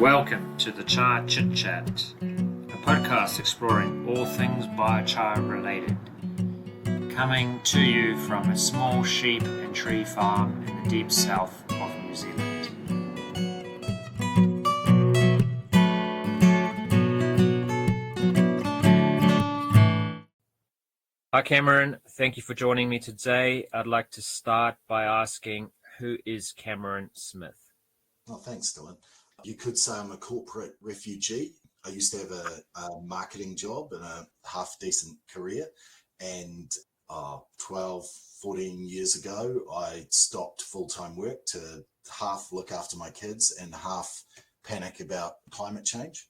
Welcome to the Char Chit Chat, a podcast exploring all things biochar related, coming to you from a small sheep and tree farm in the deep south of New Zealand. Hi Cameron, thank you for joining me today. I'd like to start by asking, who is Cameron Smith? Oh, thanks, Dylan. You could say I'm a corporate refugee. I used to have a marketing job and a half-decent career. And 12, 14 years ago, I stopped full-time work to half look after my kids and half panic about climate change.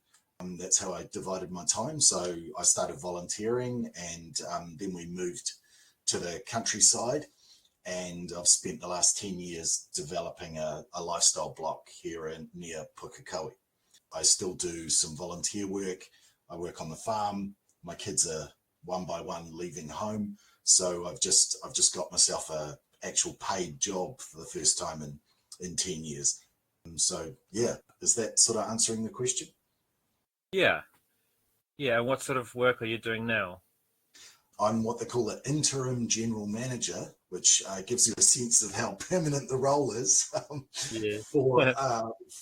That's how I divided my time. So I started volunteering, and then we moved to the countryside. And I've spent the last 10 years developing a lifestyle block here near Pukekohe. I still do some volunteer work. I work on the farm. My kids are one by one leaving home. So I've just got myself a actual paid job for the first time in 10 years. And so, yeah, is that sort of answering the question? Yeah. What sort of work are you doing now? I'm what they call an interim general manager, which gives you a sense of how permanent the role is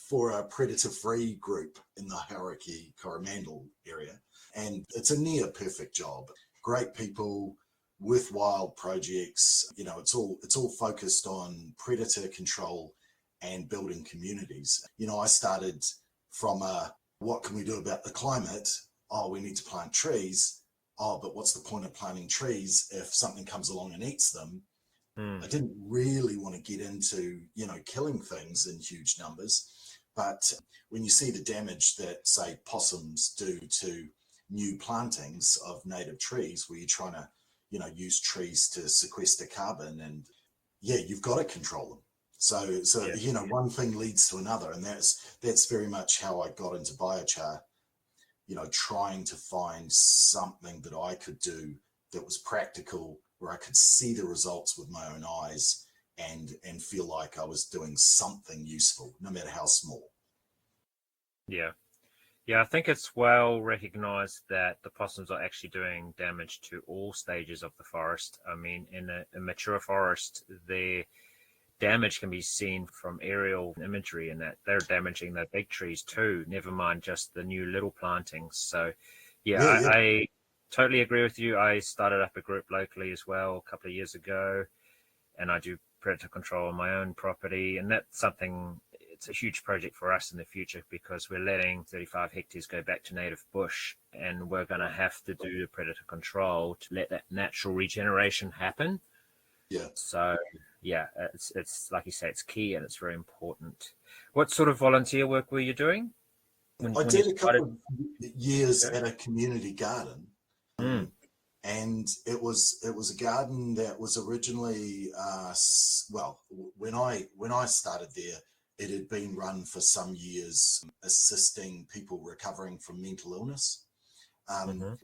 for a predator-free group in the Hauraki Coromandel area. And it's a near perfect job. Great people, worthwhile projects. You know, it's all focused on predator control and building communities. You know, I started from what can we do about the climate? Oh, we need to plant trees. Oh, but what's the point of planting trees if something comes along and eats them? I didn't really want to get into, killing things in huge numbers. But when you see the damage that, say, possums do to new plantings of native trees, where you're trying to, use trees to sequester carbon, and you've got to control them. So one thing leads to another, and that's very much how I got into biochar. Trying to find something that I could do that was practical, where I could see the results with my own eyes and feel like I was doing something useful, no matter how small. Yeah, I think it's well recognized that the possums are actually doing damage to all stages of the forest. I mean, in a mature forest, their damage can be seen from aerial imagery, and that they're damaging the big trees too, never mind just the new little plantings. So I totally agree with you. I started up a group locally as well a couple of years ago, and I do predator control on my own property, and that's something, it's a huge project for us in the future, because we're letting 35 hectares go back to native bush, and we're going to have to do the predator control to let that natural regeneration happen. So it's like you say, it's key and it's very important. What sort of volunteer work were you doing? I did a couple of years at a community garden, and it was a garden that was originally when I started there, it had been run for some years, assisting people recovering from mental illness,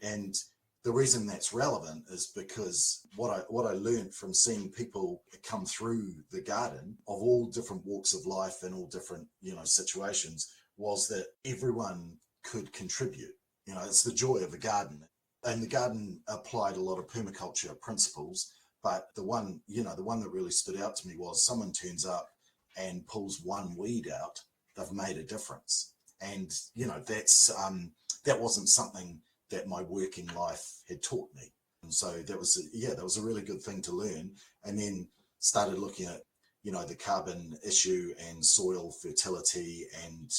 and the reason that's relevant is because what I learned from seeing people come through the garden of all different walks of life and all different, situations, was that everyone could contribute. It's the joy of a garden. And the garden applied a lot of permaculture principles, but the one that really stood out to me was someone turns up and pulls one weed out, they've made a difference. And, that wasn't something that my working life had taught me. And so that was a really good thing to learn. And then started looking at, the carbon issue and soil fertility, and,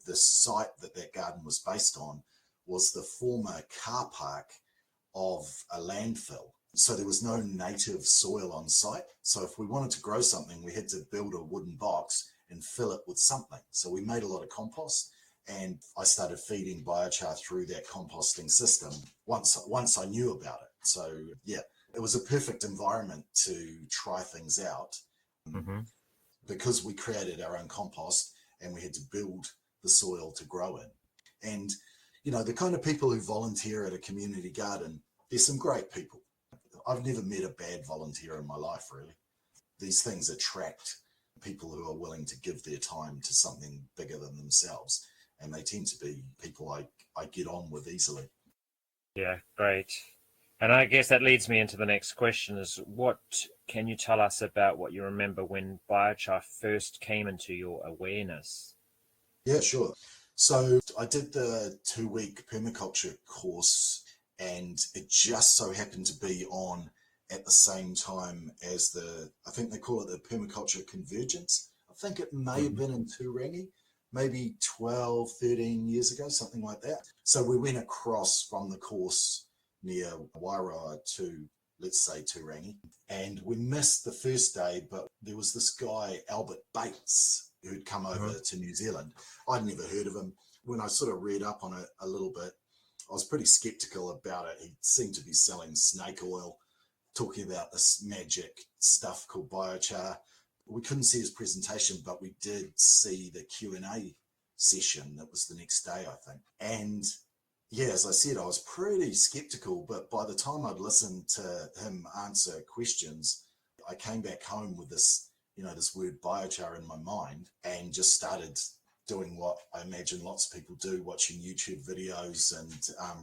the site that garden was based on was the former car park of a landfill. So there was no native soil on site. So if we wanted to grow something, we had to build a wooden box and fill it with something. So we made a lot of compost, and I started feeding biochar through that composting system once I knew about it. So it was a perfect environment to try things out, because we created our own compost and we had to build the soil to grow in. And the kind of people who volunteer at a community garden, there's some great people. I've never met a bad volunteer in my life, really. These things attract people who are willing to give their time to something bigger than themselves. and they tend to be people I get on with easily. Yeah, great. And I guess that leads me into the next question is, what can you tell us about what you remember when biochar first came into your awareness? Yeah, sure. So I did the 2-week permaculture course, and it just so happened to be on at the same time as I think they call it the permaculture convergence. I think it may have been in Turangi, maybe 12, 13 years ago, something like that. So we went across from the course near Wairoa to, let's say, Turangi, and we missed the first day, but there was this guy, Albert Bates, who'd come over to New Zealand. I'd never heard of him. When I sort of read up on it a little bit, I was pretty skeptical about it. He seemed to be selling snake oil, talking about this magic stuff called biochar. We couldn't see his presentation, but we did see the Q&A session. That was the next day, I think. And yeah, as I said, I was pretty skeptical, but by the time I'd listened to him answer questions, I came back home with this, this word biochar in my mind, and just started doing what I imagine lots of people do, watching YouTube videos and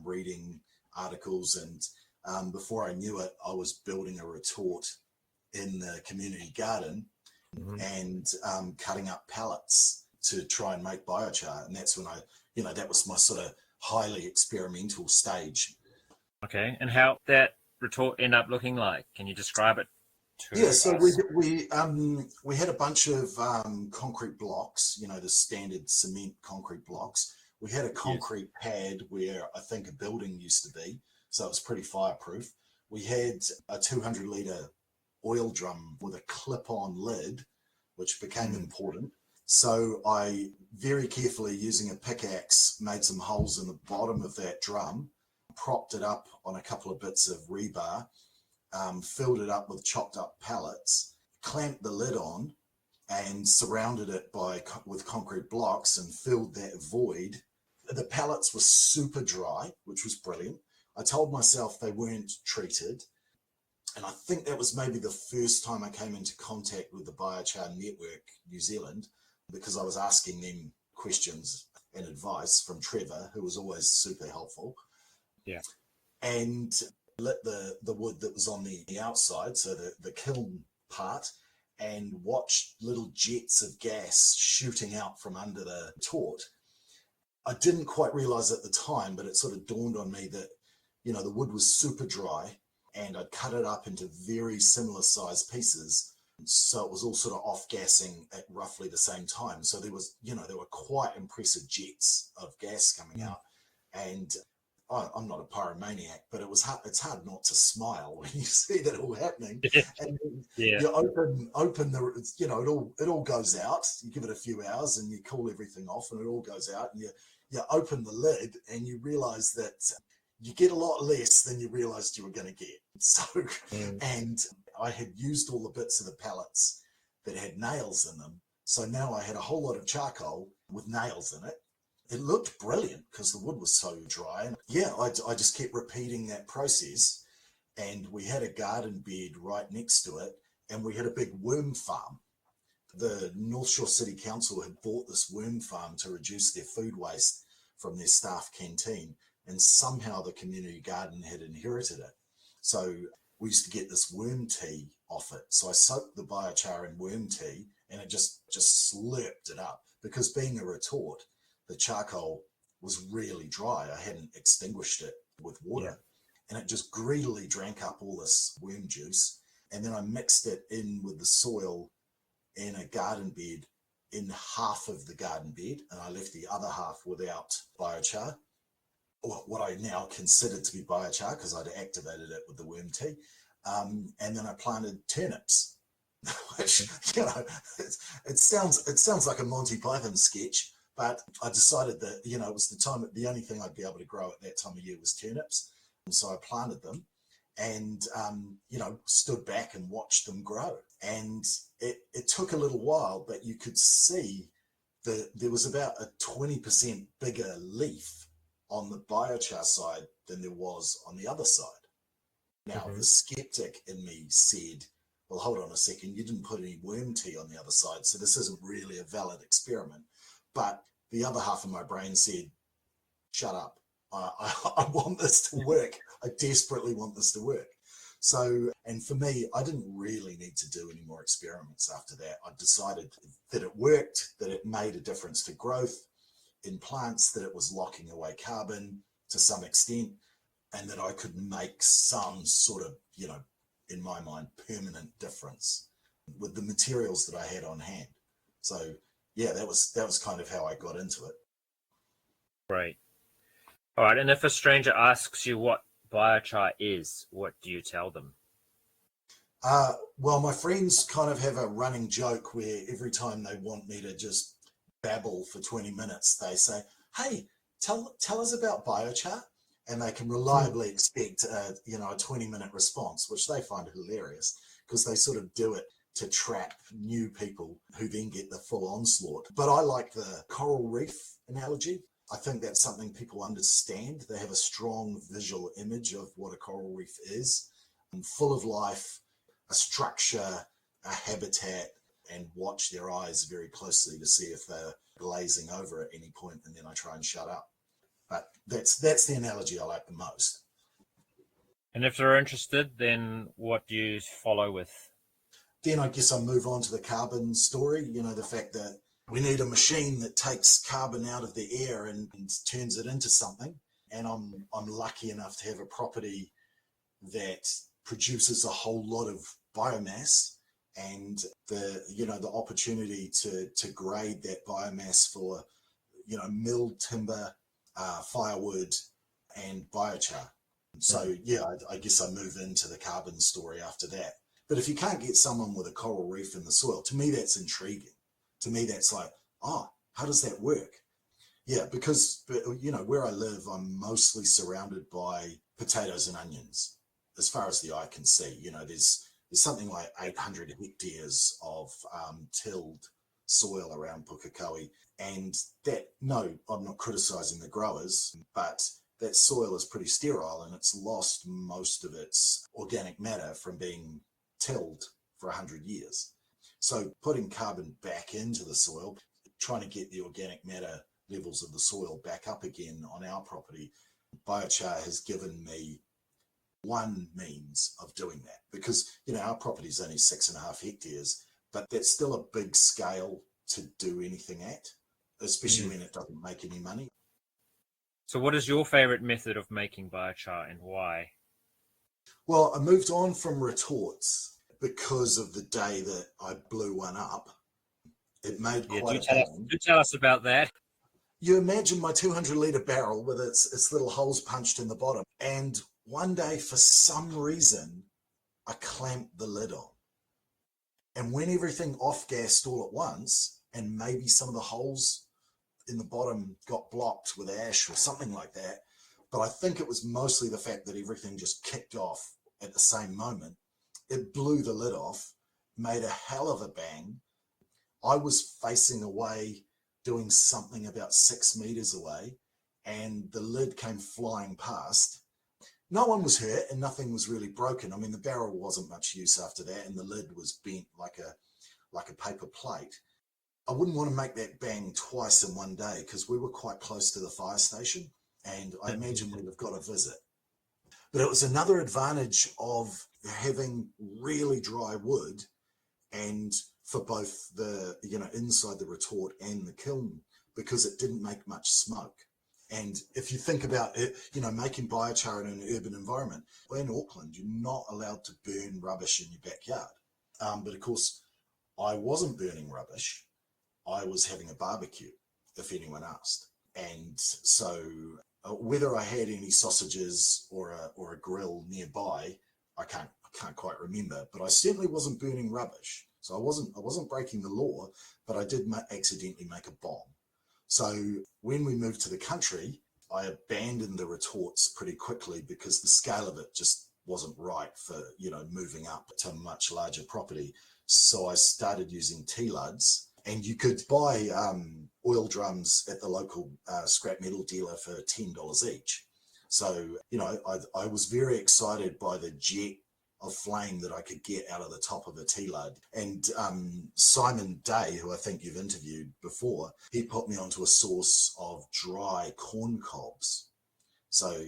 reading articles. And before I knew it, I was building a retort in the community garden and cutting up pallets to try and make biochar. And that's when that was my sort of highly experimental stage. Okay, and how that retort end up looking like? Can you describe it to so us? we had a bunch of concrete blocks, the standard cement concrete blocks. We had a concrete pad where I think a building used to be, so it was pretty fireproof. We had a 200-litre oil drum with a clip-on lid, which became important. So I very carefully, using a pickaxe, made some holes in the bottom of that drum, propped it up on a couple of bits of rebar, filled it up with chopped up pallets, clamped the lid on, and surrounded it with concrete blocks and filled that void. The pallets were super dry, which was brilliant. I told myself they weren't treated. And I think that was maybe the first time I came into contact with the Biochar Network New Zealand, because I was asking them questions and advice from Trevor, who was always super helpful. Yeah. And lit the wood that was on the outside, so the kiln part, and watched little jets of gas shooting out from under the retort. I didn't quite realize at the time, but it sort of dawned on me that, the wood was super dry, and I'd cut it up into very similar sized pieces. So it was all sort of off-gassing at roughly the same time. So there was, there were quite impressive jets of gas coming out. And I'm not a pyromaniac, but it's hard not to smile when you see that all happening. And you open the, it all goes out. You give it a few hours and you cool everything off, and it all goes out. And you open the lid and you realize that you get a lot less than you realized you were going to get. So, and I had used all the bits of the pallets that had nails in them. So now I had a whole lot of charcoal with nails in it. It looked brilliant because the wood was so dry. And I just kept repeating that process. And we had a garden bed right next to it, and we had a big worm farm. The North Shore City Council had bought this worm farm to reduce their food waste from their staff canteen. And somehow the community garden had inherited it. So we used to get this worm tea off it. So I soaked the biochar in worm tea, and it just slurped it up, because being a retort, the charcoal was really dry. I hadn't extinguished it with water, and it just greedily drank up all this worm juice. And then I mixed it in with the soil in a garden bed, in half of the garden bed, and I left the other half without biochar, or what I now considered to be biochar, because I'd activated it with the worm tea. And then I planted turnips, which, it sounds like a Monty Python sketch, but I decided that, it was the only thing I'd be able to grow at that time of year was turnips. And so I planted them and, stood back and watched them grow. And it took a little while, but you could see that there was about a 20% bigger leaf on the biochar side than there was on the other side. Now, the skeptic in me said, well, hold on a second, you didn't put any worm tea on the other side, so this isn't really a valid experiment. But the other half of my brain said, shut up. I want this to work. I desperately want this to work. So, and for me, I didn't really need to do any more experiments after that. I decided that it worked, that it made a difference to growth in plants, that it was locking away carbon to some extent, and that I could make some sort of, in my mind, permanent difference with the materials that I had on hand. So yeah, that was kind of how I got into it. Right. All right. And if a stranger asks you what biochar is, what do you tell them? Well, my friends kind of have a running joke where every time they want me to just babble for 20 minutes, they say, hey, tell us about biochar. And they can reliably expect a 20-minute response, which they find hilarious because they sort of do it to trap new people who then get the full onslaught. But I like the coral reef analogy. I think that's something people understand. They have a strong visual image of what a coral reef is, full of life, a structure, a habitat, and watch their eyes very closely to see if they're glazing over at any point, and then I try and shut up. But that's the analogy I like the most. And if they're interested, then what do you follow with? Then I guess I move on to the carbon story, the fact that we need a machine that takes carbon out of the air and turns it into something. And I'm lucky enough to have a property that produces a whole lot of biomass, and the opportunity to grade that biomass for milled timber, firewood, and biochar. So yeah, I guess I move into the carbon story after that. But if you can't get someone with a coral reef in the soil, to me that's intriguing. To me that's like, how does that work? Yeah, because where I live, I'm mostly surrounded by potatoes and onions, as far as the eye can see. There's something like 800 hectares of tilled soil around Pukekohe, and I'm not criticizing the growers, but that soil is pretty sterile and it's lost most of its organic matter from being tilled for 100 years. So putting carbon back into the soil, trying to get the organic matter levels of the soil back up again on our property, biochar has given me one means of doing that, because our property is only 6.5 hectares, but that's still a big scale to do anything at, especially when it doesn't make any money. So what is your favorite method of making biochar and why? Well, I moved on from retorts because of the day that I blew one up. It made quite a bang. Do tell us about that. You imagine my 200-litre barrel with its little holes punched in the bottom. And one day, for some reason, I clamped the lid on. And when everything off-gassed all at once, and maybe some of the holes in the bottom got blocked with ash or something like that, but I think it was mostly the fact that everything just kicked off at the same moment. It blew the lid off, made a hell of a bang. I was facing away, doing something about 6 meters away, and the lid came flying past. No one was hurt and nothing was really broken. I mean, the barrel wasn't much use after that, and the lid was bent like a paper plate. I wouldn't want to make that bang twice in one day because we were quite close to the fire station, and I imagine we'd have got a visit. But it was another advantage of having really dry wood, and for both the inside the retort and the kiln, because it didn't make much smoke. And if you think about it, making biochar in an urban environment, in Auckland, you're not allowed to burn rubbish in your backyard. But of course, I wasn't burning rubbish. I was having a barbecue, if anyone asked. And so whether I had any sausages or a grill nearby, I can't quite remember, but I certainly wasn't burning rubbish. So I wasn't breaking the law, but I did accidentally make a bomb. So when we moved to the country, I abandoned the retorts pretty quickly because the scale of it just wasn't right for, moving up to a much larger property. So I started using TLUDs, and you could buy oil drums at the local scrap metal dealer for $10 each. So, I was very excited by the jet flame that I could get out of the top of a TLUD. And Simon Day, who I think you've interviewed before, he put me onto a source of dry corn cobs. So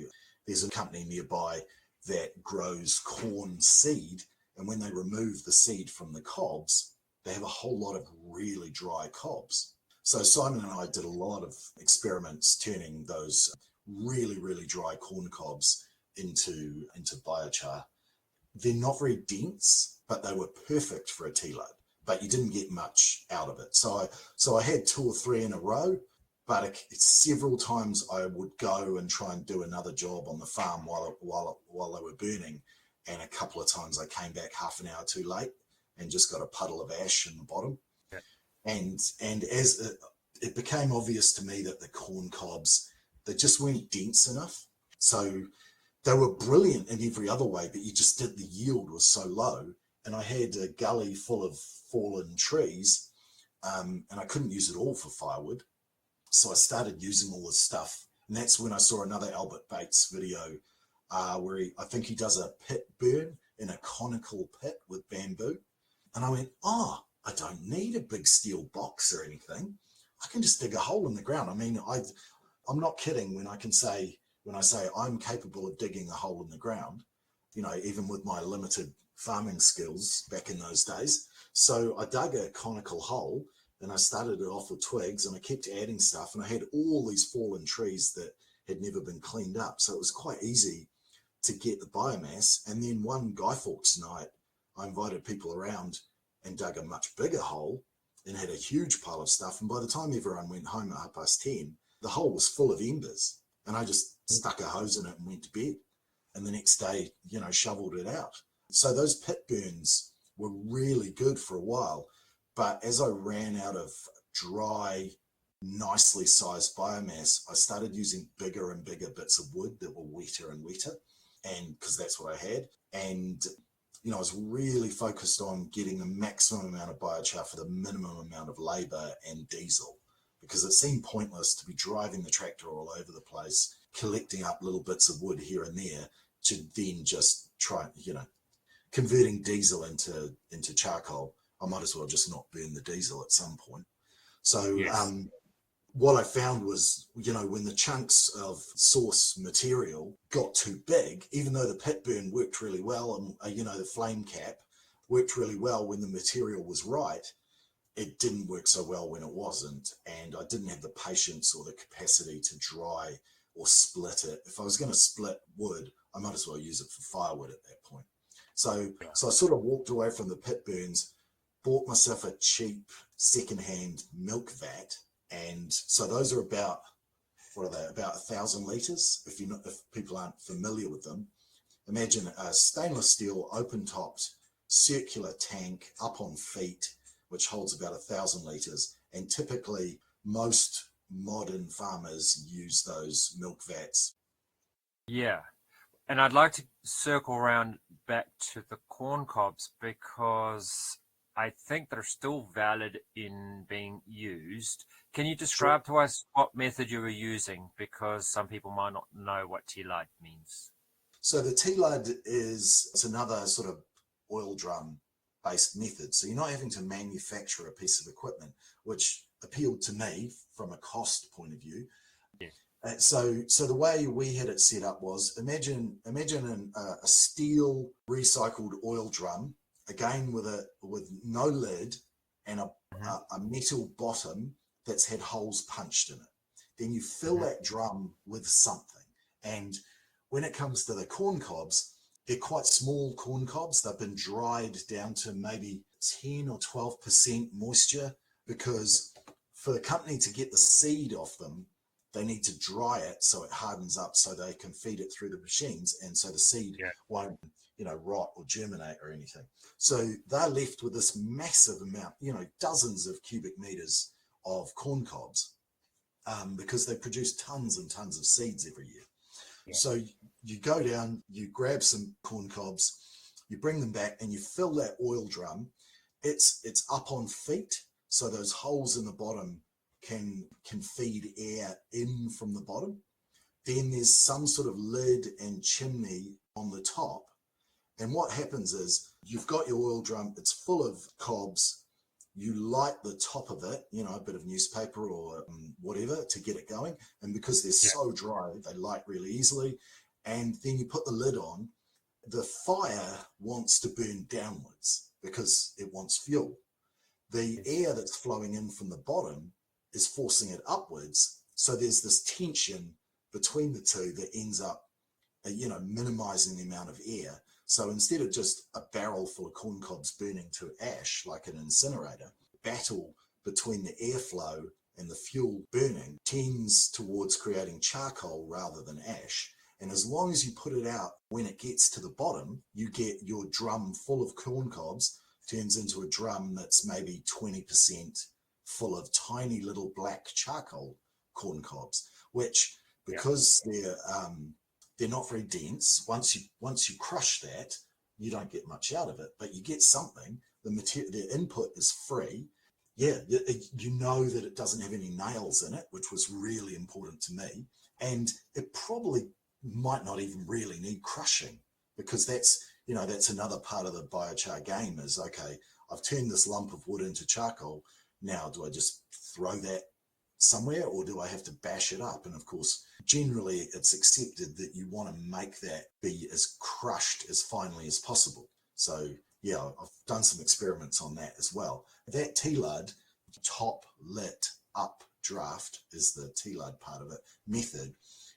there's a company nearby that grows corn seed, and when they remove the seed from the cobs, they have a whole lot of really dry cobs. So Simon and I did a lot of experiments turning those really, really dry corn cobs into biochar. They're not very dense, but they were perfect for a TLUD, but you didn't get much out of it. So I had 2 or 3 in a row, but several times I would go and try and do another job on the farm while they were burning. And a couple of times I came back half an hour too late and just got a puddle of ash in the bottom. Yeah. And as it became obvious to me that the corn cobs, they just weren't dense enough. So they were brilliant in every other way, but the yield was so low. And I had a gully full of fallen trees, and I couldn't use it all for firewood. So I started using all this stuff. And that's when I saw another Albert Bates video where I think he does a pit burn in a conical pit with bamboo. And I went, I don't need a big steel box or anything. I can just dig a hole in the ground. I mean, I'm not kidding when I say I'm capable of digging a hole in the ground, even with my limited farming skills back in those days. So I dug a conical hole and I started it off with twigs, and I kept adding stuff, and I had all these fallen trees that had never been cleaned up. So it was quite easy to get the biomass. And then one Guy Fawkes night, I invited people around and dug a much bigger hole and had a huge pile of stuff. And by the time everyone went home at 10:30, the hole was full of embers, and I just stuck a hose in it and went to bed. And the next day, shoveled it out. So those pit burns were really good for a while. But as I ran out of dry, nicely sized biomass, I started using bigger and bigger bits of wood that were wetter and wetter, and because that's what I had. And I was really focused on getting the maximum amount of biochar for the minimum amount of labor and diesel, because it seemed pointless to be driving the tractor all over the place, collecting up little bits of wood here and there to then just try, converting diesel into charcoal. I might as well just not burn the diesel at some point. So yes. What I found was, when the chunks of source material got too big, even though the pit burn worked really well and, the flame cap worked really well when the material was right, it didn't work so well when it wasn't. And I didn't have the patience or the capacity to dry or split it. If I was going to split wood, I might as well use it for firewood at that point. So I sort of walked away from the pit burns, bought myself a cheap secondhand milk vat. And so those are about 1,000 litres. If people aren't familiar with them, imagine a stainless steel open topped circular tank up on feet, which holds about 1,000 litres. And typically most modern farmers use those milk vats. Yeah. And I'd like to circle around back to the corn cobs, because I think they're still valid in being used. Can you describe to us what method you were using? Because some people might not know what TLUD means. So the TLUD it's another sort of oil drum based method. So you're not having to manufacture a piece of equipment, which appealed to me from a cost point of view. Yeah. So the way we had it set up was, imagine a steel recycled oil drum, again with no lid and a metal bottom that's had holes punched in it. Then you fill that drum with something. And when it comes to the corn cobs, they're quite small corn cobs. They've been dried down to maybe 10 or 12% moisture, because for the company to get the seed off them, they need to dry it so it hardens up so they can feed it through the machines, and so the seed won't rot or germinate or anything. So they're left with this massive amount, dozens of cubic meters of corn cobs, because they produce tons and tons of seeds every year. Yeah. So you go down, you grab some corn cobs, you bring them back, and you fill that oil drum. It's up on feet, so those holes in the bottom can feed air in from the bottom. Then there's some sort of lid and chimney on the top, And what happens is you've got your oil drum, it's full of cobs, you light the top of it, a bit of newspaper or whatever to get it going. And because they're so dry, they light really easily. And then you put the lid on. The fire wants to burn downwards because it wants fuel. The air that's flowing in from the bottom is forcing it upwards. So there's this tension between the two that ends up, minimizing the amount of air. So instead of just a barrel full of corn cobs burning to ash like an incinerator, battle between the airflow and the fuel burning tends towards creating charcoal rather than ash. And as long as you put it out when it gets to the bottom, you get your drum full of corn cobs turns into a drum that's maybe 20% full of tiny little black charcoal corn cobs, which because they're not very dense. Once you crush that, you don't get much out of it, but you get something. The input is free. Yeah, you know that it doesn't have any nails in it, which was really important to me. And it probably might not even really need crushing, because that's another part of the biochar game is, okay, I've turned this lump of wood into charcoal. Now, do I just throw that somewhere or do I have to bash it up? And of course, generally it's accepted that you want to make that be as crushed as finely as possible. So yeah, I've done some experiments on that as well. That TLUD, top lit up draft is the TLUD part of it, method,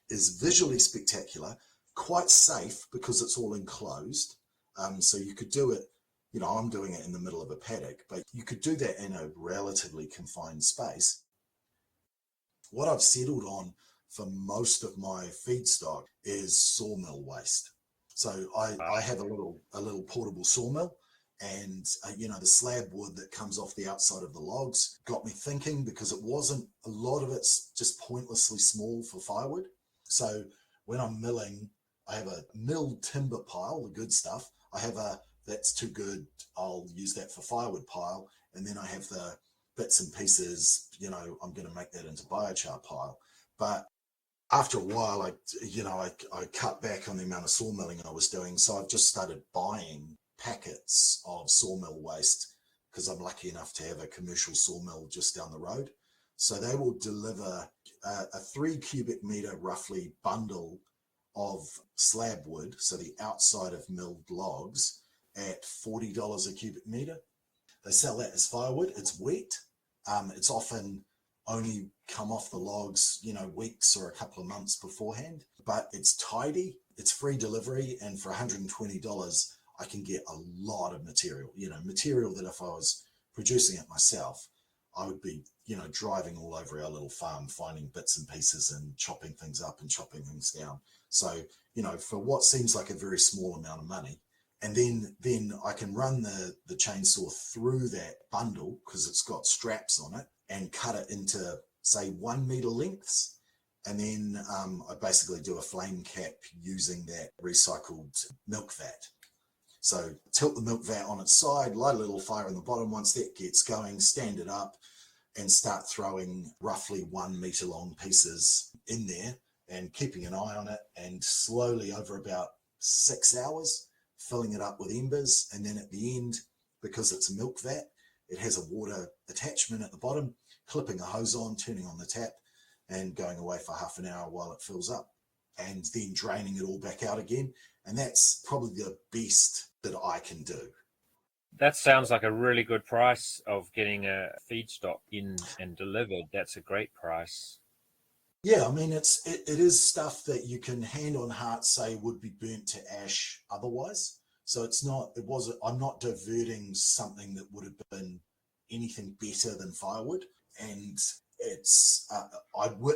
is visually spectacular, quite safe because it's all enclosed. So you could do it, I'm doing it in the middle of a paddock, but you could do that in a relatively confined space. What I've settled on for most of my feedstock is sawmill waste. So I have a little portable sawmill, and the slab wood that comes off the outside of the logs got me thinking, because a lot of it's just pointlessly small for firewood. So when I'm milling, I have a milled timber pile, the good stuff. I have that's too good, I'll use that for firewood pile. And then I have the bits and pieces, I'm going to make that into biochar pile. But after a while, I cut back on the amount of sawmilling I was doing. So I've just started buying packets of sawmill waste, because I'm lucky enough to have a commercial sawmill just down the road. So they will deliver a 3 cubic meter roughly bundle of slab wood, so the outside of milled logs, at $40 a cubic meter. They sell that as firewood. It's wet. It's often only come off the logs, weeks or a couple of months beforehand, but it's tidy. It's free delivery. And for $120, I can get a lot of material, material that if I was producing it myself, I would be, driving all over our little farm, finding bits and pieces and chopping things up and chopping things down. So, for what seems like a very small amount of money, and then I can run the chainsaw through that bundle, because it's got straps on it, and cut it into, say, 1 meter lengths. And then I basically do a flame cap using that recycled milk vat. So tilt the milk vat on its side, light a little fire in the bottom. Once that gets going, stand it up and start throwing roughly 1 meter long pieces in there and keeping an eye on it, and slowly over about 6 hours, filling it up with embers. And then at the end, because it's a milk vat, it has a water attachment at the bottom, clipping a hose on, turning on the tap and going away for half an hour while it fills up, and then draining it all back out again. And that's probably the best that I can do. That sounds like a really good price of getting a feedstock in and delivered. That's a great price. Yeah, I mean, it is stuff that you can hand on heart say would be burnt to ash otherwise. So I'm not diverting something that would have been anything better than firewood. And it's,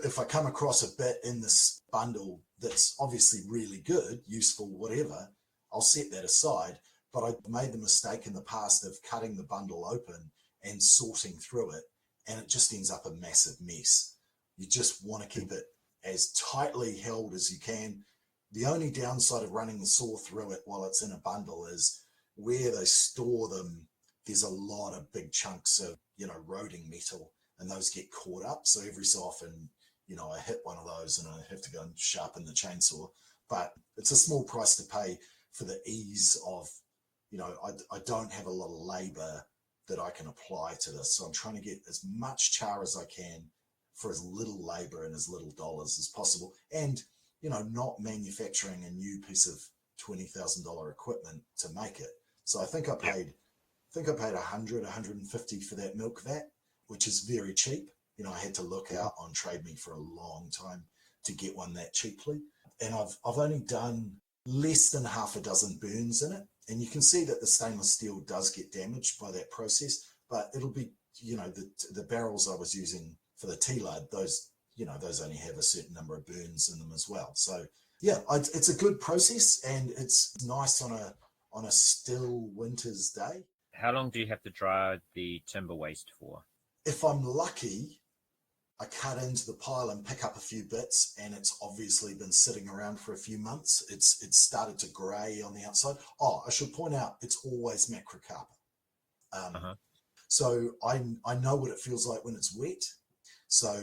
if I come across a bit in this bundle that's obviously really good, useful, whatever, I'll set that aside. But I made the mistake in the past of cutting the bundle open and sorting through it, and it just ends up a massive mess. You just want to keep it as tightly held as you can. The only downside of running the saw through it while it's in a bundle is where they store them, there's a lot of big chunks of, roding metal, and those get caught up. So every so often, I hit one of those and I have to go and sharpen the chainsaw. But it's a small price to pay for the ease of, I don't have a lot of labor that I can apply to this. So I'm trying to get as much char as I can for as little labor and as little dollars as possible. And, not manufacturing a new piece of $20,000 equipment to make it. So I think I paid 150 for that milk vat, which is very cheap. I had to look out on Trade Me for a long time to get one that cheaply. And I've only done less than half a dozen burns in it. And you can see that the stainless steel does get damaged by that process, but it'll be, the barrels I was using for the TLUD, those only have a certain number of burns in them as well. So yeah, it's a good process, and it's nice on a still winter's day. How long do you have to dry the timber waste for? If I'm lucky, I cut into the pile and pick up a few bits, and it's obviously been sitting around for a few months. It's started to grey on the outside. Oh, I should point out, it's always macrocarpa. So I know what it feels like when it's wet. So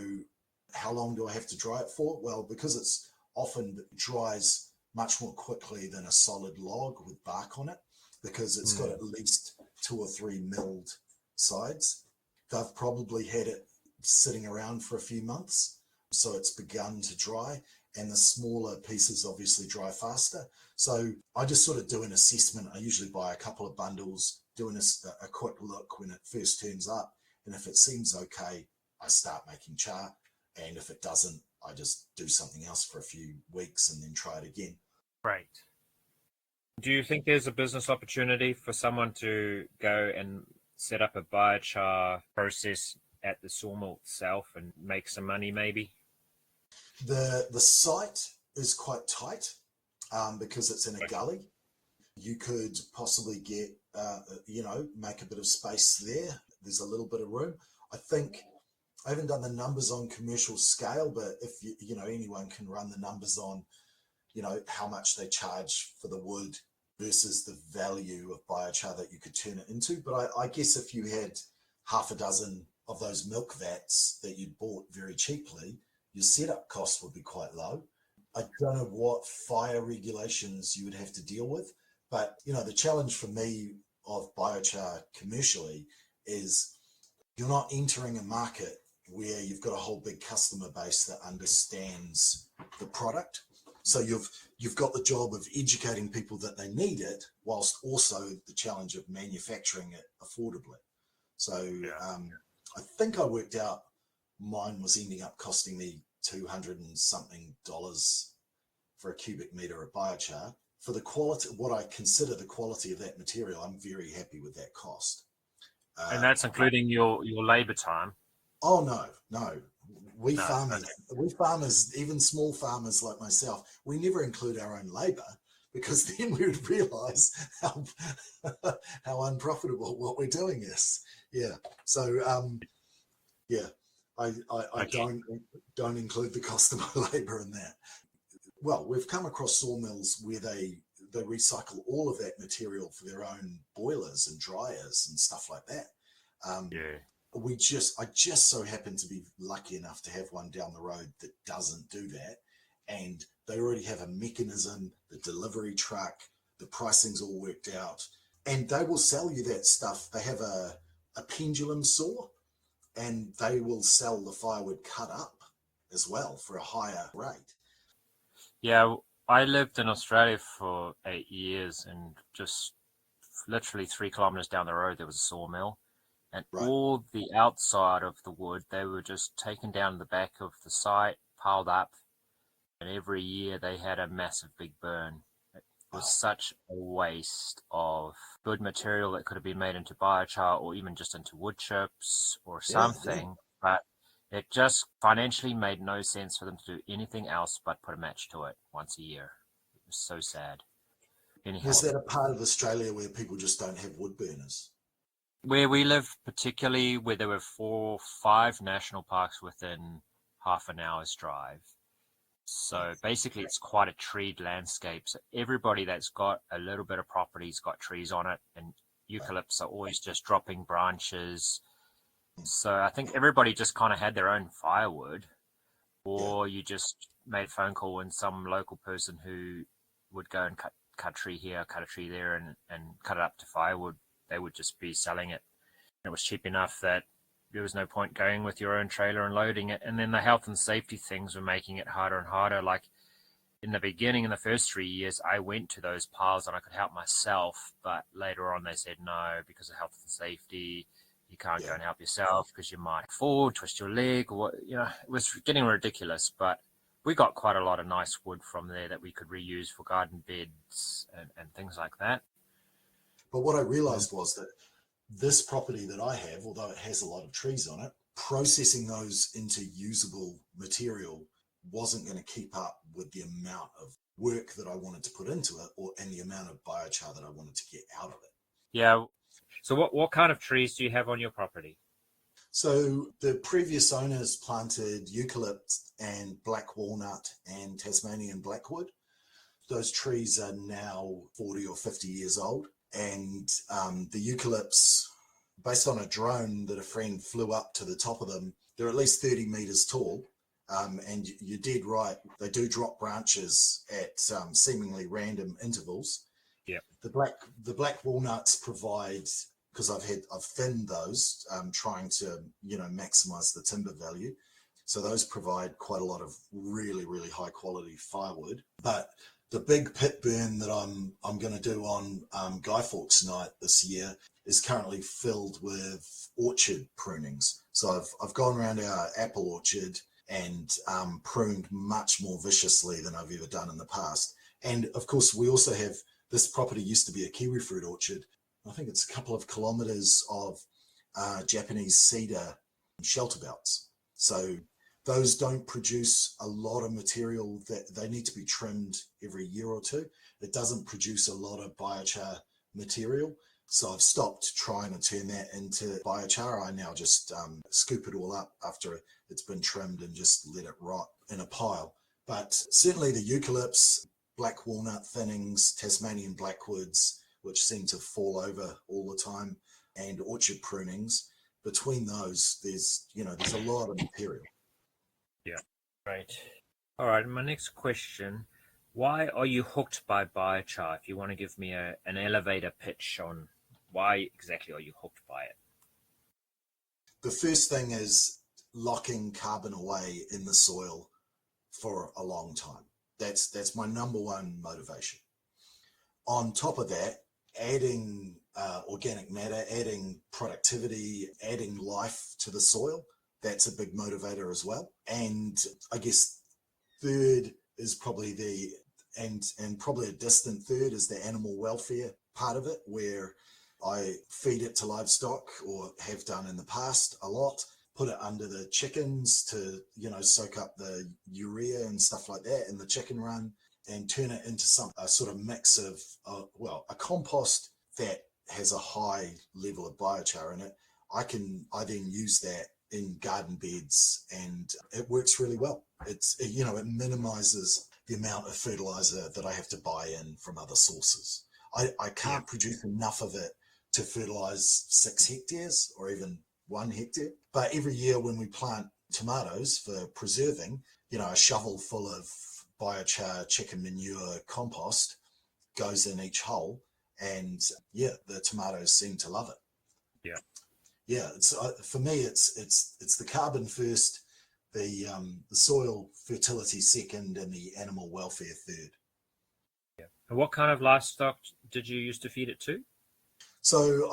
how long do I have to dry it for? Well, because it's often dries much more quickly than a solid log with bark on it, because it's got at least 2 or 3 milled sides. They've probably had it sitting around for a few months, so it's begun to dry, and the smaller pieces obviously dry faster. So I just sort of do an assessment. I usually buy a couple of bundles, doing a quick look when it first turns up, and if it seems okay, I start making char, and if it doesn't, I just do something else for a few weeks and then try it again. Right. Do you think there's a business opportunity for someone to go and set up a biochar process at the sawmill itself and make some money maybe? The site is quite tight because it's in a gully. You could possibly get, make a bit of space there. There's a little bit of room. I think I haven't done the numbers on commercial scale, but if anyone can run the numbers on, how much they charge for the wood versus the value of biochar that you could turn it into. But I guess if you had half a dozen of those milk vats that you'd bought very cheaply, your setup cost would be quite low. I don't know what fire regulations you would have to deal with, but the challenge for me of biochar commercially is you're not entering a market where you've got a whole big customer base that understands the product. So you've got the job of educating people that they need it, whilst also the challenge of manufacturing it affordably. So I think I worked out mine was ending up costing me $200 and something for a cubic meter of biochar. For the quality, what I consider the quality of that material, I'm very happy with that cost. And that's including your labor time? Oh, no. We farmers, even small farmers like myself, we never include our own labor, because then we would realize how unprofitable what we're doing is. Yeah. So, I don't include the cost of my labor in that. Well, we've come across sawmills where they recycle all of that material for their own boilers and dryers and stuff like that. I just so happen to be lucky enough to have one down the road that doesn't do that, and they already have a mechanism, the delivery truck, the pricing's all worked out, and they will sell you that stuff. They have a pendulum saw, and they will sell the firewood cut up as well for a higher rate. Yeah, I lived in Australia for 8 years, and just literally 3 kilometers down the road there was a sawmill. And all the outside of the wood, they were just taken down the back of the site, piled up, and every year they had a massive big burn. It was such a waste of good material that could have been made into biochar or even just into wood chips or something. But it just financially made no sense for them to do anything else but put a match to it once a year. It was so sad. Anyhow, is that a part of Australia where people just don't have wood burners? Where we live, particularly where there were 4 or 5 national parks within half an hour's drive. So basically it's quite a treed landscape. So everybody that's got a little bit of property's got trees on it, and eucalypts are always just dropping branches. So I think everybody just kind of had their own firewood, or you just made a phone call and some local person who would go and cut a tree here, cut a tree there, and cut it up to firewood. They would just be selling it. It was cheap enough that there was no point going with your own trailer and loading it. And then the health and safety things were making it harder and harder. Like in the beginning, in the first 3 years, I went to those piles and I could help myself. But later on, they said, no, because of health and safety, you can't go and help yourself because you might fall, twist your leg. Or, it was getting ridiculous. But we got quite a lot of nice wood from there that we could reuse for garden beds and things like that. But what I realized was that this property that I have, although it has a lot of trees on it, processing those into usable material wasn't going to keep up with the amount of work that I wanted to put into it and the amount of biochar that I wanted to get out of it. Yeah. So what kind of trees do you have on your property? So the previous owners planted eucalypt and black walnut and Tasmanian blackwood. Those trees are now 40 or 50 years old. And the eucalypts, based on a drone that a friend flew up to the top of them, they're at least 30 meters tall. And you're dead right. They do drop branches at seemingly random intervals. Yeah. The black walnuts provide, because I've thinned those, trying to maximize the timber value. So those provide quite a lot of really, really high quality firewood. But the big pit burn that I'm going to do on Guy Fawkes Night this year is currently filled with orchard prunings. So I've gone around our apple orchard and pruned much more viciously than I've ever done in the past. And of course, we also have, this property used to be a kiwi fruit orchard. I think it's a couple of kilometers of Japanese cedar shelter belts. So those don't produce a lot of material, that they need to be trimmed every year or two. It doesn't produce a lot of biochar material. So I've stopped trying to turn that into biochar. I now just scoop it all up after it's been trimmed and just let it rot in a pile. But certainly the eucalypts, black walnut thinnings, Tasmanian blackwoods, which seem to fall over all the time, and orchard prunings, between those, there's a lot of material. Yeah, right. All right, my next question, why are you hooked by biochar? If you want to give me an elevator pitch on why exactly are you hooked by it? The first thing is locking carbon away in the soil for a long time. That's my number one motivation. On top of that, adding organic matter, adding productivity, adding life to the soil, that's a big motivator as well. And I guess third is probably and probably a distant third is the animal welfare part of it, where I feed it to livestock, or have done in the past a lot, put it under the chickens to, soak up the urea and stuff like that in the chicken run, and turn it into a sort of mix of, a compost that has a high level of biochar in it. I then use that in garden beds, and it works really well. It minimizes the amount of fertilizer that I have to buy in from other sources. I can't produce enough of it to fertilize 6 hectares or even 1 hectare. But every year when we plant tomatoes for preserving, a shovel full of biochar chicken manure compost goes in each hole, and the tomatoes seem to love it. It's for me, it's the carbon first, the soil fertility second, and the animal welfare third. And what kind of livestock did you used to feed it to? So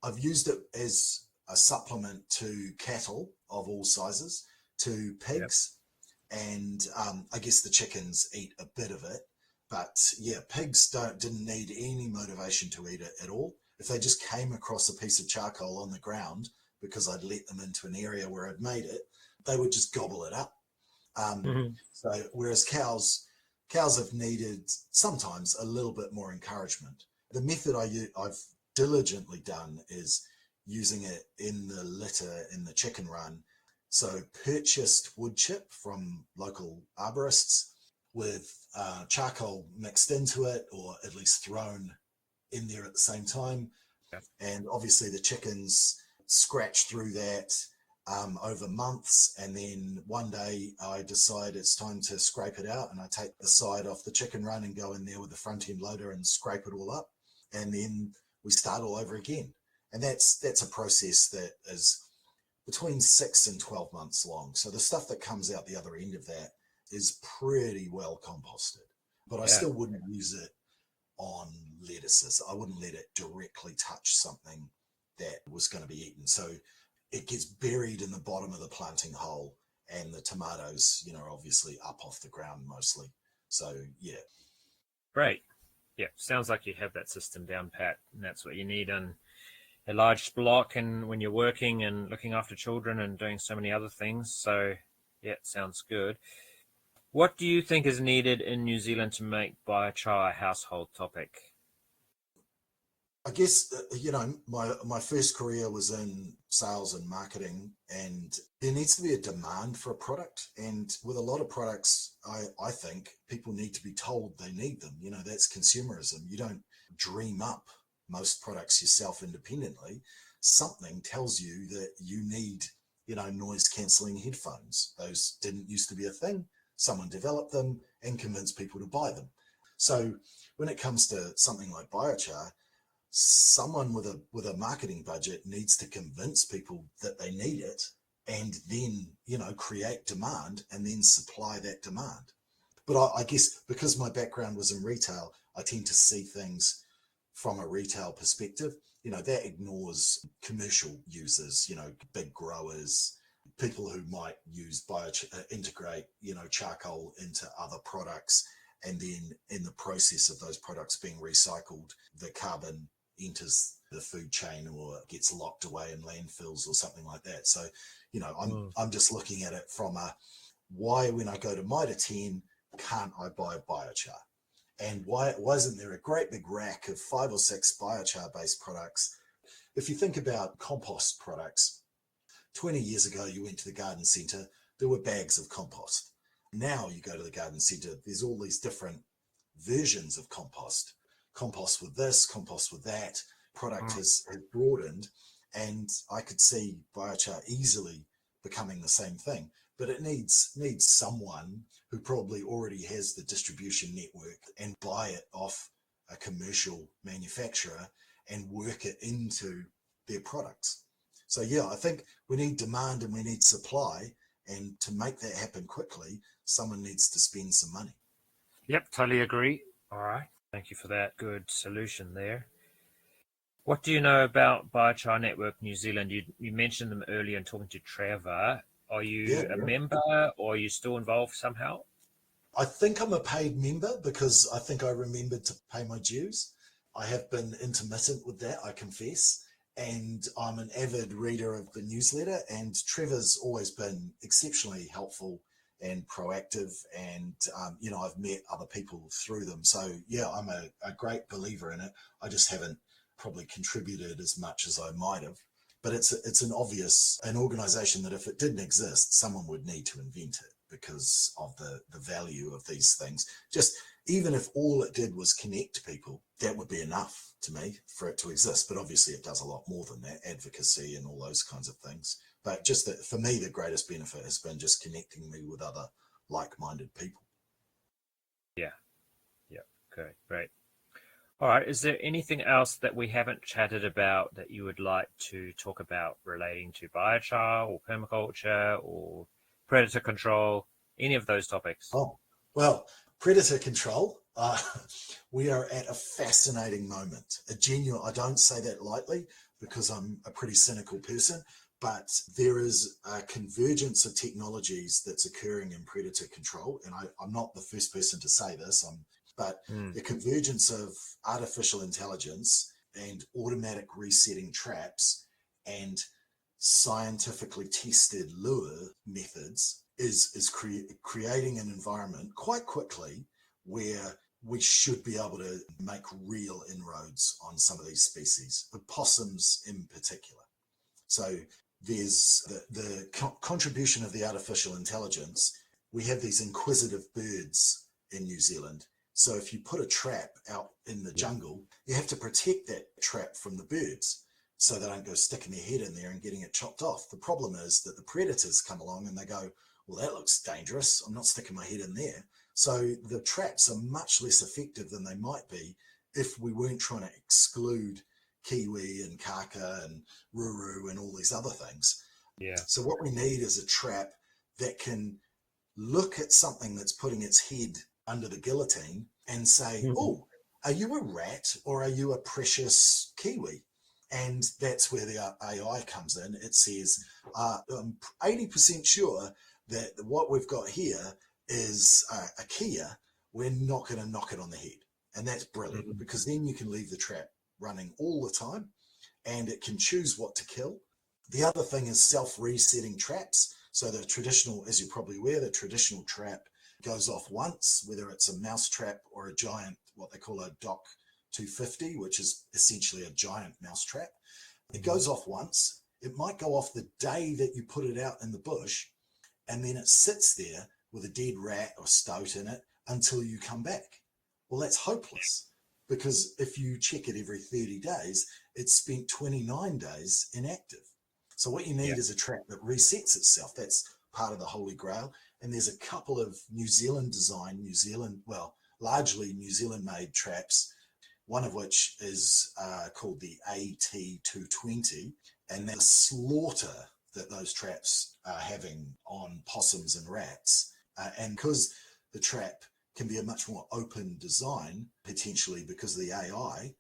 I've used it as a supplement to cattle of all sizes, to pigs, and I guess the chickens eat a bit of it. But pigs didn't need any motivation to eat it at all. If they just came across a piece of charcoal on the ground, because I'd let them into an area where I'd made it, they would just gobble it up. So whereas cows have needed sometimes a little bit more encouragement. The method I've diligently done is using it in the litter in the chicken run. So purchased wood chip from local arborists with charcoal mixed into it, or at least thrown in there at the same time. And obviously the chickens scratch through that, over months, and then one day I decide it's time to scrape it out, and I take the side off the chicken run and go in there with the front end loader and scrape it all up, and then we start all over again. And that's a process that is between 6 and 12 months long. So the stuff that comes out the other end of that is pretty well composted, but I still wouldn't use it on lettuces. I wouldn't let it directly touch something that was going to be eaten. So it gets buried in the bottom of the planting hole, and the tomatoes, are obviously up off the ground mostly. So yeah. Great. Yeah, sounds like you have that system down pat, and that's what you need in a large block and when you're working and looking after children and doing so many other things. So yeah, it sounds good. What do you think is needed in New Zealand to make biochar a household topic? I guess, my first career was in sales and marketing, and there needs to be a demand for a product. And with a lot of products, I think people need to be told they need them. That's consumerism. You don't dream up most products yourself independently. Something tells you that you need, noise cancelling headphones. Those didn't used to be a thing. Someone developed them and convinced people to buy them. So when it comes to something like biochar, someone with a marketing budget needs to convince people that they need it, and then create demand and then supply that demand. But I guess because my background was in retail, I tend to see things from a retail perspective. That ignores commercial users, big growers, people who might use integrate charcoal into other products, and then in the process of those products being recycled, the carbon enters the food chain or gets locked away in landfills or something like that. So, I'm just looking at it from why, when I go to Mitre 10, can't I buy biochar? And why isn't there a great big rack of 5 or 6 biochar-based products? If you think about compost products, 20 years ago, you went to the garden centre, there were bags of compost. Now you go to the garden centre, there's all these different versions of compost with this, compost with that. Product has broadened, and I could see biochar easily becoming the same thing. But it needs someone who probably already has the distribution network and buy it off a commercial manufacturer and work it into their products. So yeah, I think we need demand and we need supply, and to make that happen quickly, someone needs to spend some money. Yep, totally agree. All right. Thank you for that good solution there. What do you know about Biochar Network New Zealand? You mentioned them earlier in talking to Trevor. Are you a member, or are you still involved somehow? I think I'm a paid member because I think I remembered to pay my dues. I have been intermittent with that, I confess. And I'm an avid reader of the newsletter, and Trevor's always been exceptionally helpful and proactive, and I've met other people through them. So yeah, I'm a great believer in it. I just haven't probably contributed as much as I might have, but it's an organization that if it didn't exist, someone would need to invent it because of the value of these things. Just even if all it did was connect people, that would be enough to me for it to exist. But obviously it does a lot more than that, advocacy and all those kinds of things. But just that, for me, the greatest benefit has been just connecting me with other like-minded people. Yeah. Okay, great. All right. Is there anything else that we haven't chatted about that you would like to talk about relating to biochar or permaculture or predator control, any of those topics? Oh, well, predator control. We are at a fascinating moment. I don't say that lightly because I'm a pretty cynical person, but there is a convergence of technologies that's occurring in predator control. And I'm not the first person to say this, but the convergence of artificial intelligence and automatic resetting traps and scientifically tested lure methods is creating an environment quite quickly where we should be able to make real inroads on some of these species, the possums in particular. So there's the contribution of the artificial intelligence. We have these inquisitive birds in New Zealand. So if you put a trap out in the jungle, you have to protect that trap from the birds. so they don't go sticking their head in there and getting it chopped off. The problem is that the predators come along and they go, well, that looks dangerous. I'm not sticking my head in there. So the traps are much less effective than they might be if we weren't trying to exclude kiwi and kaka and ruru and all these other things. Yeah. So what we need is a trap that can look at something that's putting its head under the guillotine and say, oh, are you a rat or are you a precious kiwi? And that's where the AI comes in. It says, I'm 80% sure that what we've got here is a kia. We're not going to knock it on the head. And that's brilliant because then you can leave the trap running all the time and it can choose what to kill. The other thing is self-resetting traps. So the traditional, as you're probably aware, the traditional trap goes off once, whether it's a mouse trap or a giant, what they call a DOC 250, which is essentially a giant mouse trap. It goes off once. It might go off the day that you put it out in the bush, and then it sits there with a dead rat or stoat in it until you come back. Well, that's hopeless because if you check it every 30 days, it's spent 29 days inactive. So what you need is a trap that resets itself. That's part of the Holy Grail. And there's a couple of New Zealand largely New Zealand made traps, one of which is called the AT220. And the slaughter that those traps are having on possums and rats. And because the trap can be a much more open design, potentially because of the AI,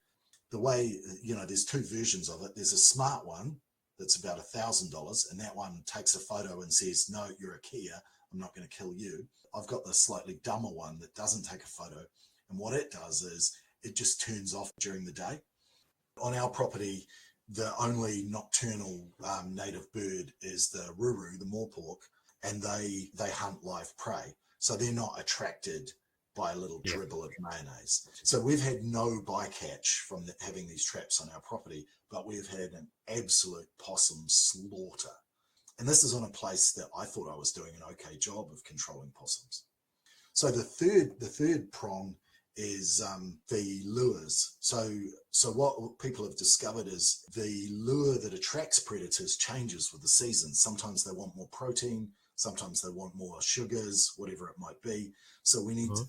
the way, there's two versions of it. There's a smart one that's about $1,000, and that one takes a photo and says, no, you're a kia, I'm not going to kill you. I've got the slightly dumber one that doesn't take a photo, and what it does is it just turns off during the day. On our property, the only nocturnal native bird is the ruru, the moorpork, and they hunt live prey, so they're not attracted by a little dribble of mayonnaise. So we've had no bycatch from having these traps on our property, but we've had an absolute possum slaughter. And this is on a place that I thought I was doing an okay job of controlling possums. So the third prong is the lures. So what people have discovered is the lure that attracts predators changes with the season. Sometimes they want more protein, sometimes they want more sugars, whatever it might be. So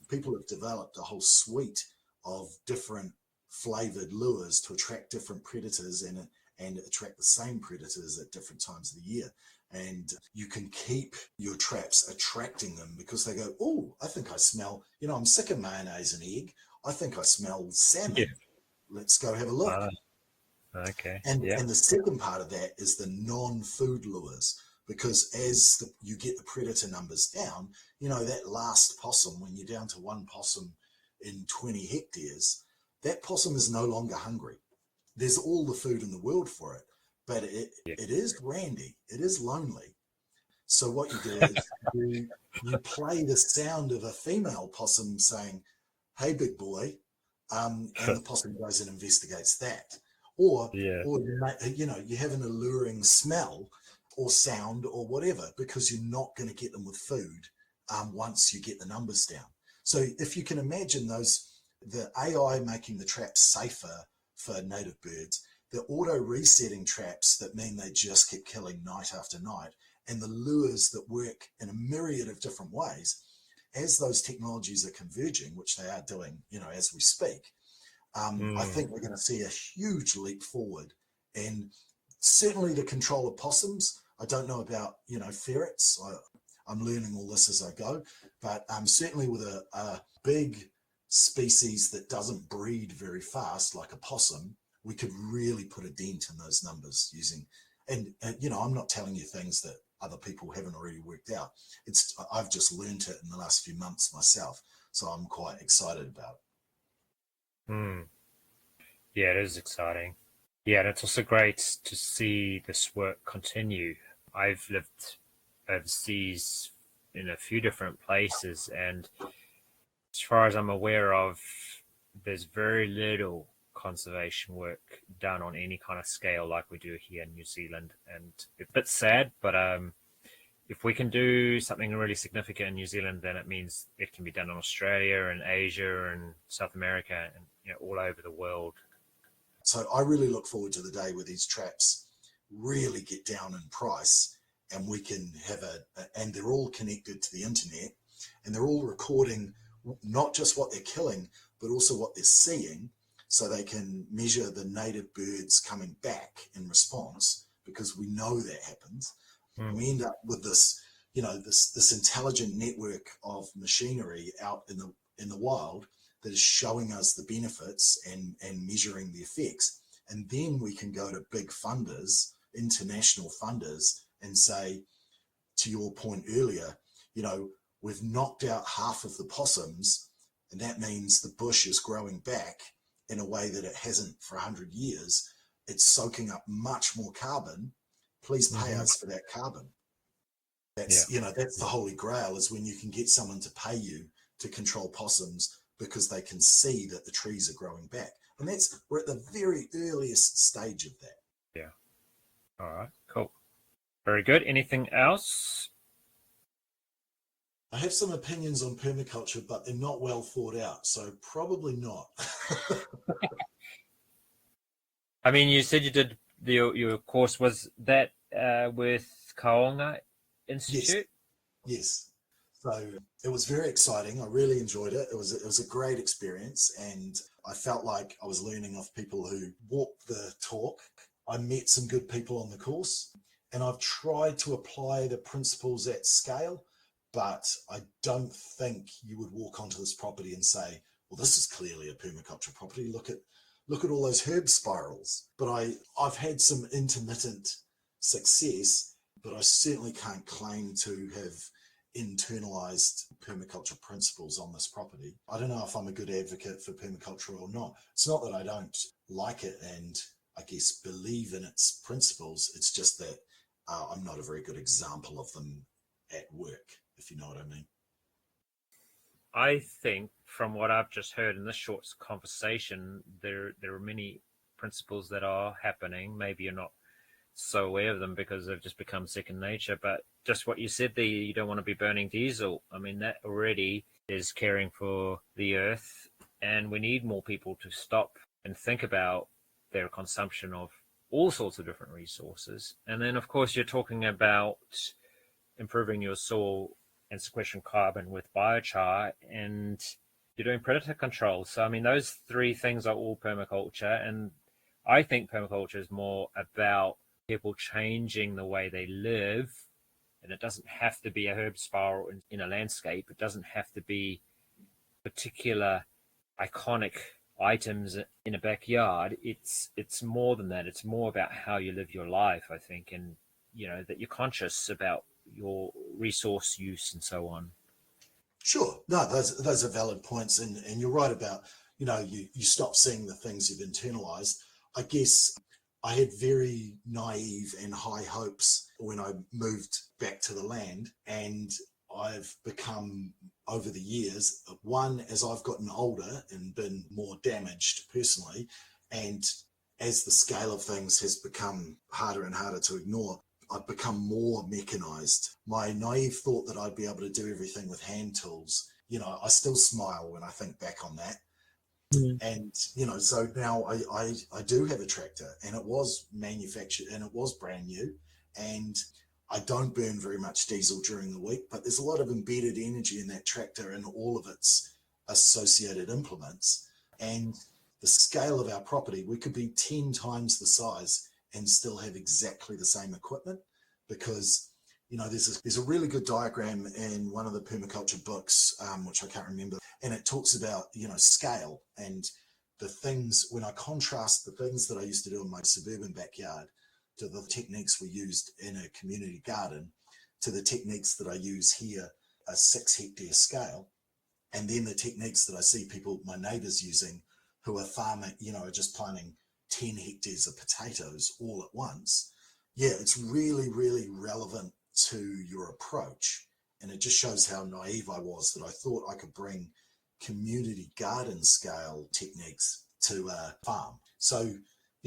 people have developed a whole suite of different flavored lures to attract different predators and attract the same predators at different times of the year. And you can keep your traps attracting them because they go, oh, I think I smell, I'm sick of mayonnaise and egg. I think I smell salmon. Yeah. Let's go have a look. Okay. And the second part of that is the non-food lures. Because as you get the predator numbers down, that last possum, when you're down to one possum in 20 hectares, that possum is no longer hungry. There's all the food in the world for it, but it is randy. It is lonely. So what you do is you play the sound of a female possum saying, hey, big boy, and the possum goes and investigates that. Or you have an alluring smell or sound or whatever, because you're not going to get them with food once you get the numbers down. So if you can imagine the AI making the traps safer for native birds, the auto resetting traps that mean they just keep killing night after night, and the lures that work in a myriad of different ways, as those technologies are converging, which they are doing, as we speak, I think we're going to see a huge leap forward. And certainly the control of possums, I don't know about, ferrets. I'm learning all this as I go, but certainly with a big species that doesn't breed very fast, like a possum, we could really put a dent in those numbers using, and I'm not telling you things that other people haven't already worked out. I've just learned it in the last few months myself, so I'm quite excited about it. Yeah, it is exciting. Yeah, and it's also great to see this work continue. I've lived overseas in a few different places, and as far as I'm aware of, there's very little conservation work done on any kind of scale like we do here in New Zealand. And it's a bit sad, but if we can do something really significant in New Zealand, then it means it can be done in Australia and Asia and South America and all over the world. So I really look forward to the day where these traps really get down in price, and we can have and they're all connected to the internet, and they're all recording not just what they're killing, but also what they're seeing, so they can measure the native birds coming back in response, because we know that happens. And we end up with this, this intelligent network of machinery out in the wild that is showing us the benefits and measuring the effects. And then we can go to big funders, international funders, and say, to your point earlier, we've knocked out half of the possums, and that means the bush is growing back in a way that it hasn't for 100 years. It's soaking up much more carbon. Please pay us for that carbon. That's the holy grail, is when you can get someone to pay you to control possums because they can see that the trees are growing back. And we're at the very earliest stage of that. Yeah. All right, cool. Very good. Anything else? I have some opinions on permaculture, but they're not well thought out, so probably not. I mean, you said you did your course. Was that with Kaonga Institute? Yes. So it was very exciting. I really enjoyed it. It was a great experience, and I felt like I was learning off people who walked the talk. I met some good people on the course, and I've tried to apply the principles at scale, but I don't think you would walk onto this property and say, well, this is clearly a permaculture property. Look at all those herb spirals. But I've had some intermittent success, but I certainly can't claim to have internalized permaculture principles on this property. I don't know if I'm a good advocate for permaculture or not. It's not that I don't like it and I guess believe in its principles. It's just that I'm not a very good example of them at work, if you know what I mean. I think from what I've just heard in this short conversation, there are many principles that are happening. Maybe you're not so aware of them because they've just become second nature, but just what you said there, you don't want to be burning diesel. I mean, that already is caring for the earth, and we need more people to stop and think about their consumption of all sorts of different resources. And then, of course, you're talking about improving your soil and sequestering carbon with biochar, and you're doing predator control. So, I mean, those three things are all permaculture, and I think permaculture is more about people changing the way they live, and it doesn't have to be a herb spiral in a landscape. It doesn't have to be particular iconic items in a backyard. It's more than that. It's more about how you live your life, I think, and that you're conscious about your resource use and so on. Sure. No, those are valid points, and you're right about you stop seeing the things you've internalized. I guess I had very naive and high hopes when I moved back to the land, and I've become, over the years, one, as I've gotten older and been more damaged personally, and as the scale of things has become harder and harder to ignore, I've become more mechanized. My naive thought that I'd be able to do everything with hand tools, I still smile when I think back on that. And, so now I do have a tractor, and it was manufactured and it was brand new, and I don't burn very much diesel during the week, but there's a lot of embedded energy in that tractor and all of its associated implements. And the scale of our property, we could be 10 times the size and still have exactly the same equipment, because there's a really good diagram in one of the permaculture books, which I can't remember, and it talks about scale and the things. When I contrast the things that I used to do in my suburban backyard to the techniques we used in a community garden, to the techniques that I use here, a 6-hectare scale, and then the techniques that I see my neighbours using, who are farming, are just planting 10 hectares of potatoes all at once. Yeah, it's really, really relevant to your approach. And it just shows how naive I was, that I thought I could bring community garden scale techniques to a farm. So,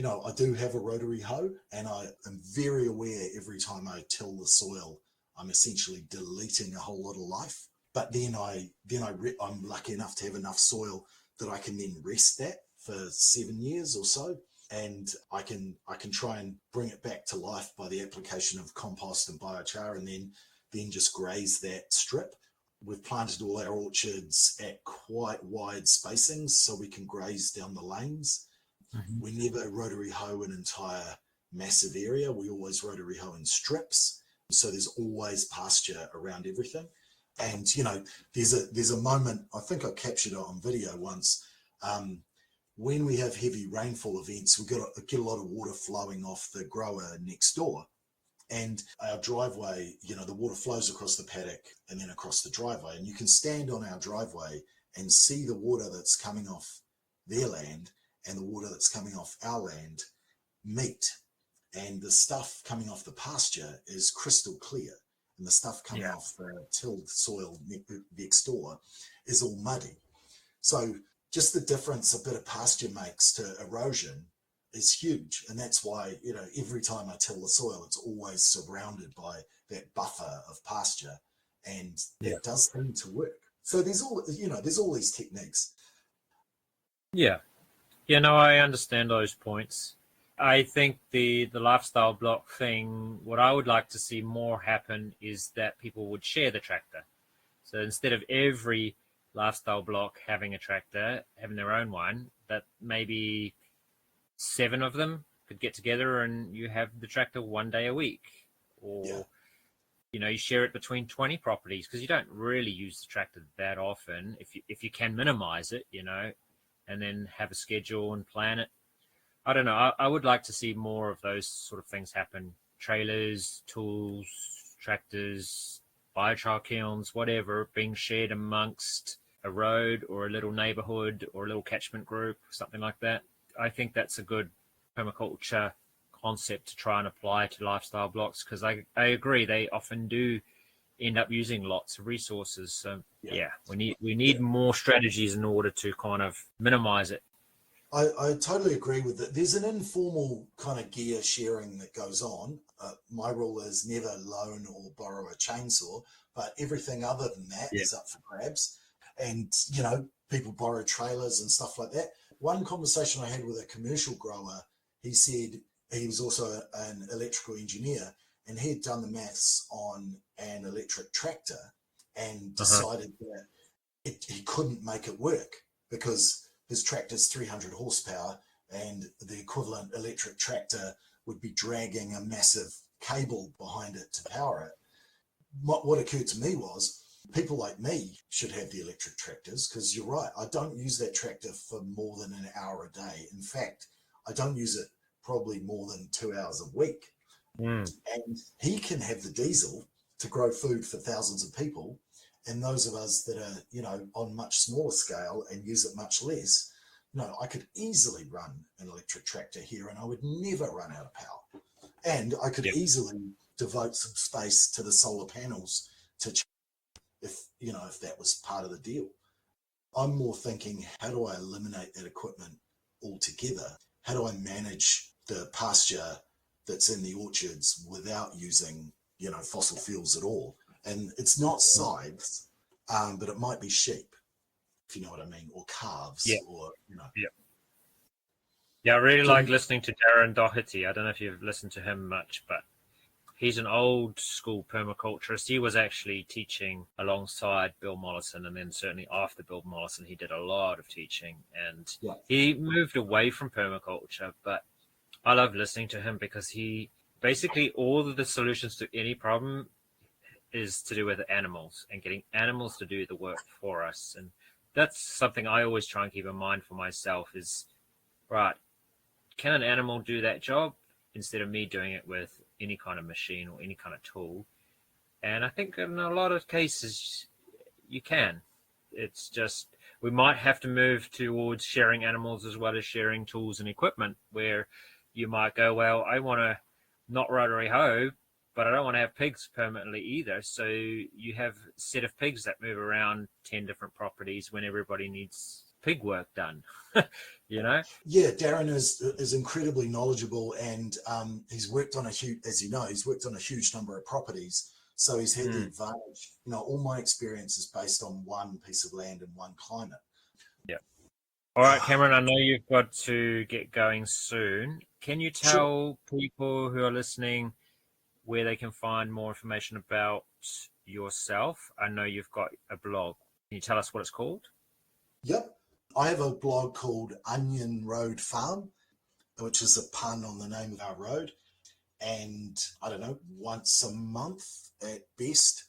I do have a rotary hoe, and I am very aware every time I till the soil, I'm essentially deleting a whole lot of life. But then I'm lucky enough to have enough soil that I can then rest that for 7 years or so. and I can try and bring it back to life by the application of compost and biochar, and then just graze that strip. We've planted all our orchards at quite wide spacings so we can graze down the lanes. Mm-hmm. We never rotary hoe an entire massive area. We always rotary hoe in strips. So there's always pasture around everything. And, there's a moment, I think I captured it on video once, when we have heavy rainfall events, we get a lot of water flowing off the grower next door. And our driveway, the water flows across the paddock and then across the driveway. And you can stand on our driveway and see the water that's coming off their land and the water that's coming off our land meet. And the stuff coming off the pasture is crystal clear. And the stuff coming off the tilled soil next door is all muddy. So just the difference a bit of pasture makes to erosion is huge. And that's why, every time I till the soil, it's always surrounded by that buffer of pasture. And that does seem to work. So there's all these techniques. Yeah. I understand those points. I think the lifestyle block thing, what I would like to see more happen is that people would share the tractor. So instead of every lifestyle block having a tractor, having their own one, that maybe 7 of them could get together and you have the tractor one day a week. Or, you share it between 20 properties because you don't really use the tractor that often if you can minimize it, and then have a schedule and plan it. I don't know. I would like to see more of those sort of things happen. Trailers, tools, tractors, biochar kilns, whatever, being shared amongst a road or a little neighborhood or a little catchment group, something like that. I think that's a good permaculture concept to try and apply to lifestyle blocks because I agree they often do end up using lots of resources. So we need more strategies in order to kind of minimize it. I totally agree with that. There's an informal kind of gear sharing that goes on. My rule is never loan or borrow a chainsaw, but everything other than that is up for grabs. And, people borrow trailers and stuff like that. One conversation I had with a commercial grower, he said he was also an electrical engineer and he had done the maths on an electric tractor and decided that he couldn't make it work because his tractor's 300 horsepower and the equivalent electric tractor would be dragging a massive cable behind it to power it. What occurred to me was people like me should have the electric tractors because you're right. I don't use that tractor for more than an hour a day. In fact, I don't use it probably more than 2 hours a week. And he can have the diesel to grow food for thousands of people. And those of us that are, on much smaller scale and use it much less, I could easily run an electric tractor here and I would never run out of power. And I could easily devote some space to the solar panels to if that was part of the deal. I'm more thinking, how do I eliminate that equipment altogether? How do I manage the pasture that's in the orchards without using, fossil fuels at all? And it's not scythes, but it might be sheep, if you know what I mean, or calves, or. Yeah, I really like listening to Darren Doherty. I don't know if you've listened to him much, but he's an old school permaculturist. He was actually teaching alongside Bill Mollison, and then certainly after Bill Mollison, he did a lot of teaching, and he moved away from permaculture. But I love listening to him because he basically all of the solutions to any problem is to do with animals and getting animals to do the work for us. And that's something I always try and keep in mind for myself is, right, can an animal do that job instead of me doing it with any kind of machine or any kind of tool? And I think in a lot of cases you can. It's just we might have to move towards sharing animals as well as sharing tools and equipment, where you might go, well, I want to not rotary hoe, but I don't want to have pigs permanently either. So you have a set of pigs that move around 10 different properties when everybody needs pig work done. Yeah, Darren is incredibly knowledgeable, and he's worked on he's worked on a huge number of properties. So he's had the advantage. All my experience is based on one piece of land and one climate. All right, Cameron, I know you've got to get going soon. Can you Sure. tell people who are listening where they can find more information about yourself? I know you've got a blog. Can you tell us what it's called? Yep. I have a blog called Onion Road Farm, which is a pun on the name of our road. And I don't know, once a month at best,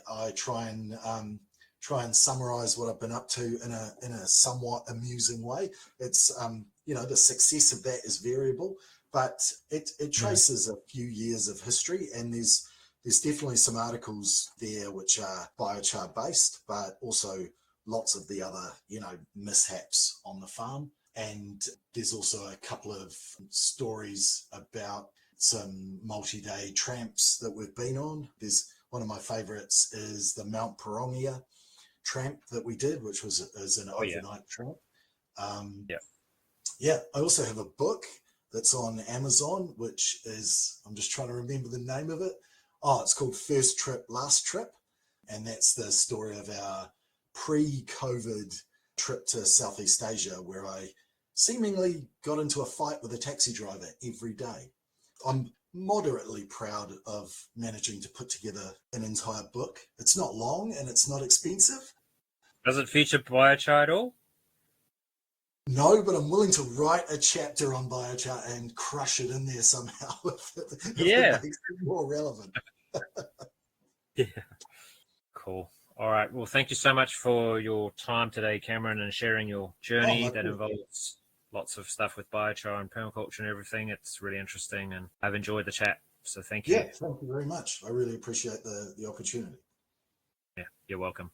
I try and summarize what I've been up to in a somewhat amusing way. It's the success of that is variable, but it traces a few years of history, and there's definitely some articles there which are biochar based, but also lots of the other mishaps on the farm. And there's also a couple of stories about some multi-day tramps that we've been on. There's one of my favorites is the Mount Pirongia tramp that we did, which is an overnight tramp. Yeah, I also have a book that's on Amazon, which is, I'm just trying to remember the name of it. Oh, it's called First Trip, Last Trip. And that's the story of our pre-COVID trip to Southeast Asia, where I seemingly got into a fight with a taxi driver every day. I'm moderately proud of managing to put together an entire book. It's not long and it's not expensive. Does it feature biochar at all? No, but I'm willing to write a chapter on biochar and crush it in there somehow if it makes it more relevant. Yeah. Cool. All right. Well, thank you so much for your time today, Cameron, and sharing your journey that involves lots of stuff with biochar and permaculture and everything. It's really interesting, and I've enjoyed the chat. So thank you. Yeah, thank you very much. I really appreciate the opportunity. Yeah, you're welcome.